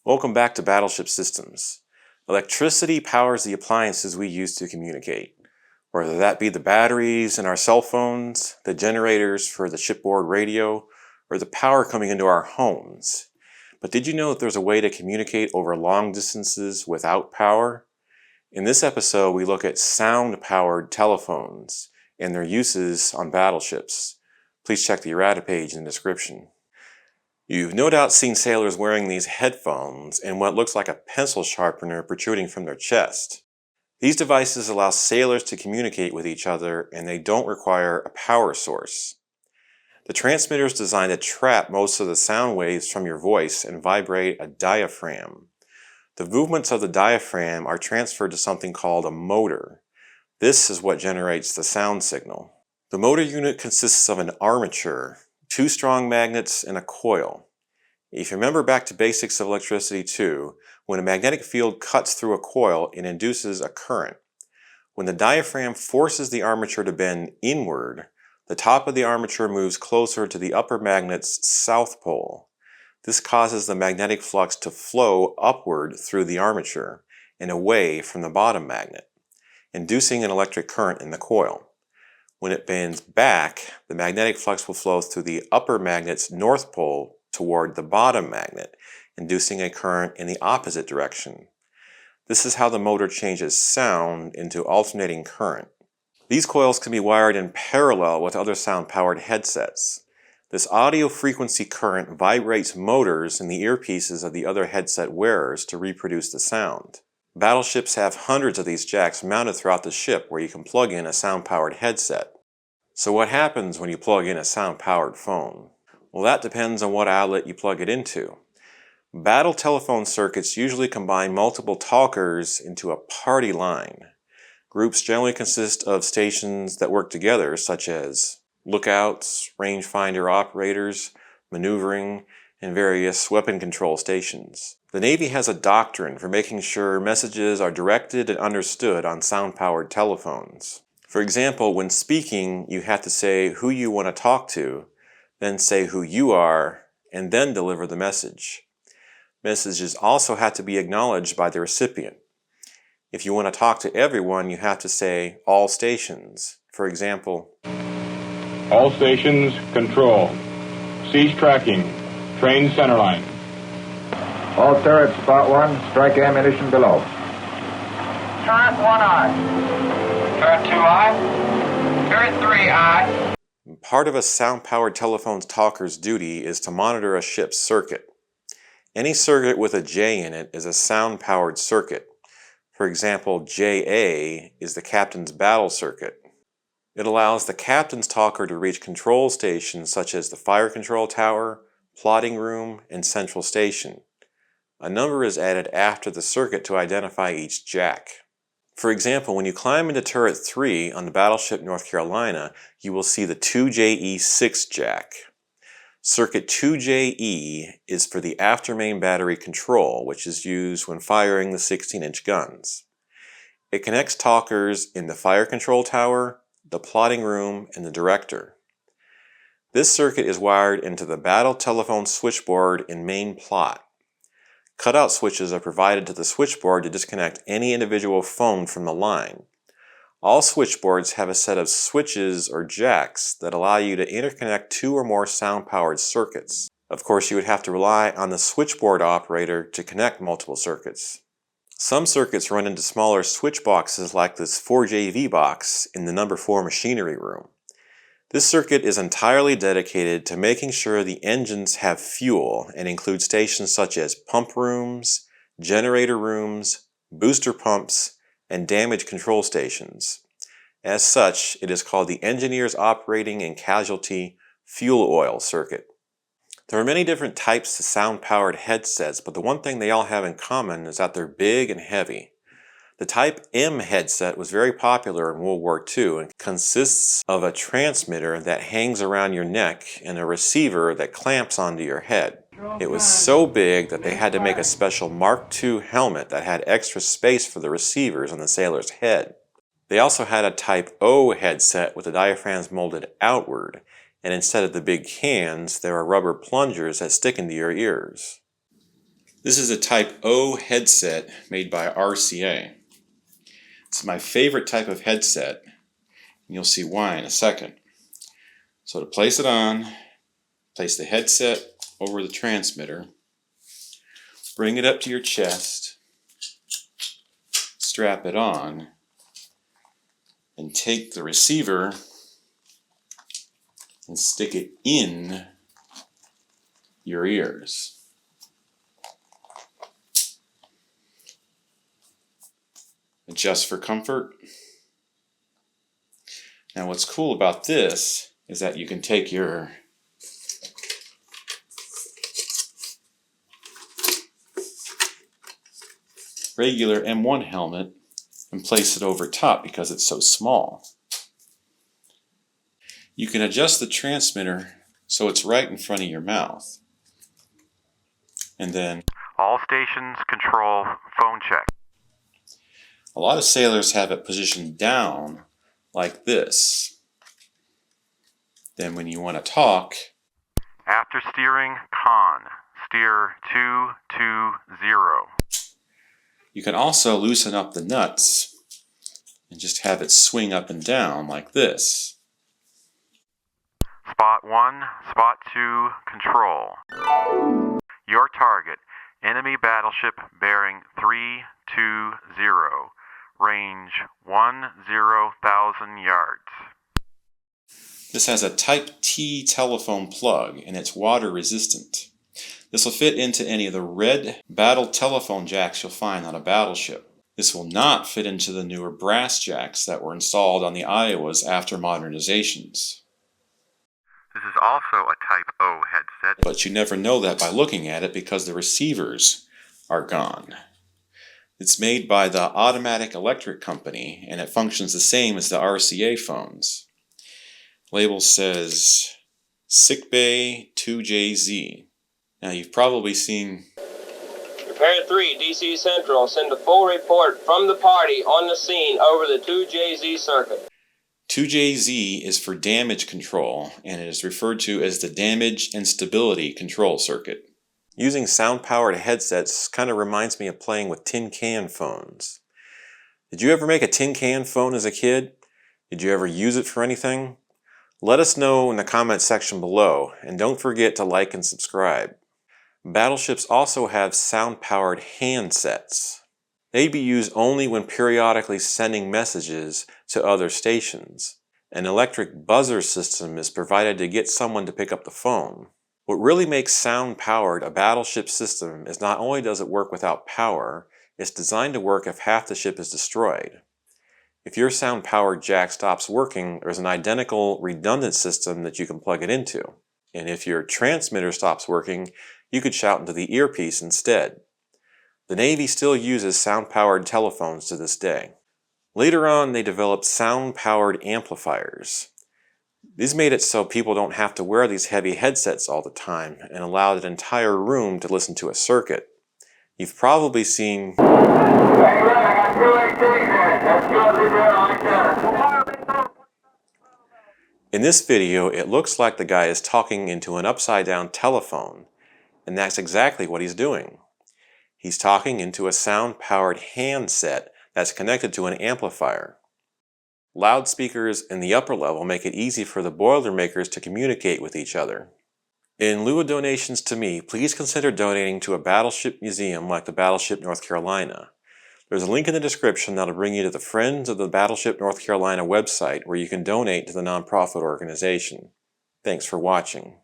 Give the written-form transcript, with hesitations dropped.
Welcome back to Battleship Systems. Electricity powers the appliances we use to communicate, whether that be the batteries in our cell phones, the generators for the shipboard radio, or the power coming into our homes. But did you know that there's a way to communicate over long distances without power? In this episode, we look at sound-powered telephones and their uses on battleships. Please check the errata page in the description. You've no doubt seen sailors wearing these headphones and what looks like a pencil sharpener protruding from their chest. These devices allow sailors to communicate with each other, and they don't require a power source. The transmitter is designed to trap most of the sound waves from your voice and vibrate a diaphragm. The movements of the diaphragm are transferred to something called a motor. This is what generates the sound signal. The motor unit consists of an armature, 2 strong magnets, and a coil. If you remember back to basics of electricity too, when a magnetic field cuts through a coil, it induces a current. When the diaphragm forces the armature to bend inward, the top of the armature moves closer to the upper magnet's south pole. This causes the magnetic flux to flow upward through the armature and away from the bottom magnet, inducing an electric current in the coil. When it bends back, the magnetic flux will flow through the upper magnet's north pole toward the bottom magnet, inducing a current in the opposite direction. This is how the motor changes sound into alternating current. These coils can be wired in parallel with other sound-powered headsets. This audio frequency current vibrates motors in the earpieces of the other headset wearers to reproduce the sound. Battleships have hundreds of these jacks mounted throughout the ship where you can plug in a sound-powered headset. So what happens when you plug in a sound-powered phone? Well, that depends on what outlet you plug it into. Battle telephone circuits usually combine multiple talkers into a party line. Groups generally consist of stations that work together, such as lookouts, rangefinder operators, maneuvering, and various weapon control stations. The Navy has a doctrine for making sure messages are directed and understood on sound-powered telephones. For example, when speaking, you have to say who you want to talk to, then say who you are, and then deliver the message. Messages also have to be acknowledged by the recipient. If you want to talk to everyone, you have to say all stations. For example, all stations, control. Cease tracking. Train centerline. All turrets, spot 1, strike ammunition below. Turret 1 eye. Turret 2 eye. Turret 3 eye. Part of a sound-powered telephone's talker's duty is to monitor a ship's circuit. Any circuit with a J in it is a sound-powered circuit. For example, JA is the captain's battle circuit. It allows the captain's talker to reach control stations such as the fire control tower, plotting room, and central station. A number is added after the circuit to identify each jack. For example, when you climb into Turret 3 on the battleship North Carolina, you will see the 2JE6 jack. Circuit 2JE is for the aftermain battery control, which is used when firing the 16-inch guns. It connects talkers in the fire control tower, the plotting room, and the director. This circuit is wired into the battle telephone switchboard in main plot. Cutout switches are provided to the switchboard to disconnect any individual phone from the line. All switchboards have a set of switches or jacks that allow you to interconnect 2 or more sound-powered circuits. Of course, you would have to rely on the switchboard operator to connect multiple circuits. Some circuits run into smaller switch boxes like this 4JV box in the number 4 machinery room. This circuit is entirely dedicated to making sure the engines have fuel and includes stations such as pump rooms, generator rooms, booster pumps, and damage control stations. As such, it is called the Engineers Operating and Casualty Fuel Oil Circuit. There are many different types of sound-powered headsets, but the one thing they all have in common is that they're big and heavy. The Type M headset was very popular in World War II and consists of a transmitter that hangs around your neck and a receiver that clamps onto your head. It was so big that they had to make a special Mark II helmet that had extra space for the receivers on the sailor's head. They also had a Type O headset with the diaphragms molded outward, and instead of the big cans, there are rubber plungers that stick into your ears. This is a Type O headset made by RCA. It's my favorite type of headset, and you'll see why in a second. So to place it on, place the headset over the transmitter, bring it up to your chest, strap it on, and take the receiver and stick it in your ears. Adjust for comfort. Now what's cool about this is that you can take your regular M1 helmet and place it over top because it's so small. You can adjust the transmitter so it's right in front of your mouth. And then all stations control phone check. a lot of sailors have it positioned down like this. Then when you want to talk, After steering, con. Steer 220. you can also loosen up the nuts and just have it swing up and down like this. Spot 1, Spot 2, control. Your target, enemy battleship bearing 320. Range 10,000 yards. This has a Type T telephone plug and it's water resistant. This will fit into any of the red battle telephone jacks you'll find on a battleship. This will not fit into the newer brass jacks that were installed on the Iowas after modernizations. This is also a Type O headset. But you never know that by looking at it because the receivers are gone. It's made by the Automatic Electric Company and it functions the same as the RCA phones. Label says Sickbay 2JZ. Now you've probably seen Repair 3, DC Central, send a full report from the party on the scene over the 2JZ circuit. 2JZ is for damage control and it is referred to as the damage and stability control circuit. Using sound-powered headsets kind of reminds me of playing with tin can phones. Did you ever make a tin can phone as a kid? Did you ever use it for anything? Let us know in the comments section below, and don't forget to like and subscribe. Battleships also have sound-powered handsets. They'd be used only when periodically sending messages to other stations. An electric buzzer system is provided to get someone to pick up the phone. What really makes sound-powered a battleship system is not only does it work without power, it's designed to work if half the ship is destroyed. If your sound-powered jack stops working, there's an identical redundant system that you can plug it into. And if your transmitter stops working, you could shout into the earpiece instead. The Navy still uses sound-powered telephones to this day. Later on, they developed sound-powered amplifiers. These made it so people don't have to wear these heavy headsets all the time and allowed an entire room to listen to a circuit. You've probably seen in this video, it looks like the guy is talking into an upside-down telephone, and that's exactly what he's doing. He's talking into a sound-powered handset that's connected to an amplifier. Loudspeakers in the upper level make it easy for the Boilermakers to communicate with each other. In lieu of donations to me, please consider donating to a battleship museum like the Battleship North Carolina. There's a link in the description that'll bring you to the Friends of the Battleship North Carolina website where you can donate to the nonprofit organization. Thanks for watching.